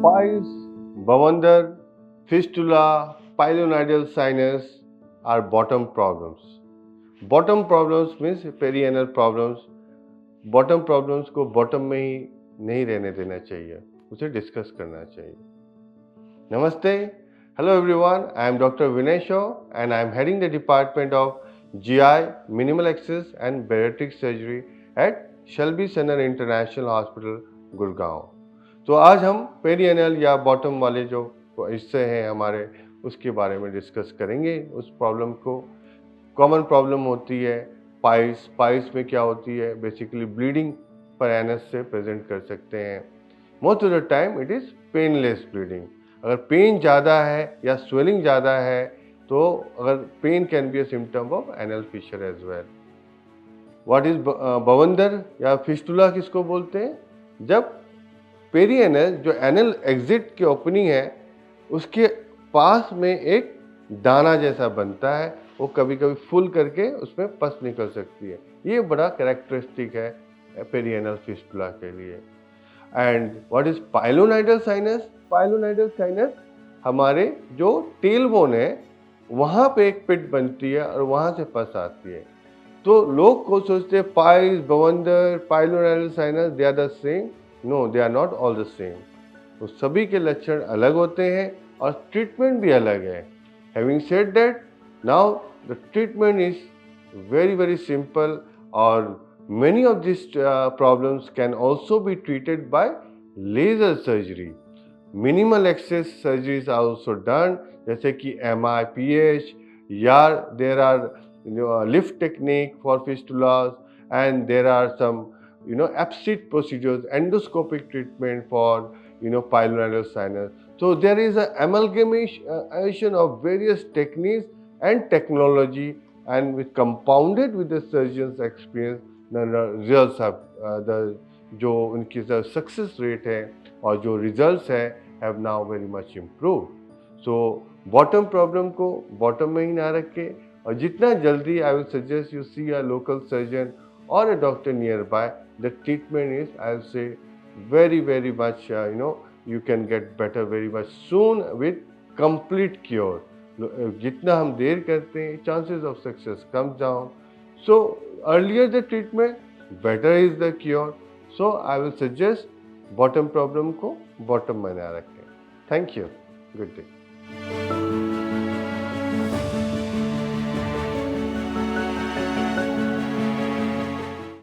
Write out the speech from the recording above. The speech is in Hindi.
Piles, bavandar, fistula, pilonidal sinus are bottom problems. Bottom problems means perianal problems. Bottom problems को bottom में ही नहीं रहने देना चाहिए, उसे डिस्कस करना चाहिए. Namaste. Hello everyone. I am Dr. Vinay Shaw and I am heading the department of GI, Minimal Access and Bariatric Surgery at Shelby Center International Hospital, Gurgaon. तो आज हम पेरिएनल या बॉटम वाले जो हिस्से हैं हमारे उसके बारे में डिस्कस करेंगे. उस प्रॉब्लम को कॉमन प्रॉब्लम होती है पाइल्स में क्या होती है, बेसिकली ब्लीडिंग पर एनस से प्रेजेंट कर सकते हैं. Most of the time it is painless bleeding. अगर पेन ज़्यादा है या स्वेलिंग ज़्यादा है तो अगर pain can be a symptom of anal fissure as well. What is बवंदर या फिस्टुला किसको बोलते हैं? जब पेरिएनल जो एनल एग्जिट की ओपनिंग है उसके पास में एक दाना जैसा बनता है, वो कभी कभी फुल करके उसमें पस निकल सकती है. ये बड़ा कैरेक्टरिस्टिक है पेरिएनल फिस्टुला के लिए. And what is pilonidal sinus? Pilonidal sinus हमारे जो टेल बोन है वहाँ पे एक पिट बनती है और वहाँ से पस आती है. तो लोग को सोचते हैं पाइल्स, बवंदर, pilonidal sinus they are the same. No, they are not all the same. तो सभी के लक्षण अलग होते हैं और ट्रीटमेंट भी अलग है. Having said that, now the treatment is very very simple और many of these problems can also be treated by laser surgery. Minimal access surgeries are also done, जैसे कि MIPH या there are lift technique for fistulas and there are some APSIT procedures, endoscopic treatment for pilonidal sinus. So there is an amalgamation of various techniques and technology, and with compounded with the surgeon's experience, the results have जो उनकी सक्सेस रेट है और जो रिजल्ट्स है have now very much improve. So bottom problem को बॉटम में ही ना रखें और जितना जल्दी I will suggest you see a local surgeon और a doctor nearby. The treatment is I will say very very much you can get better very much soon with complete cure. जितना हम देर करते हैं chances of success comes down. So earlier the treatment, better is the cure. So I will suggest bottom problem को bottom में ना रखें. Thank you. Good day.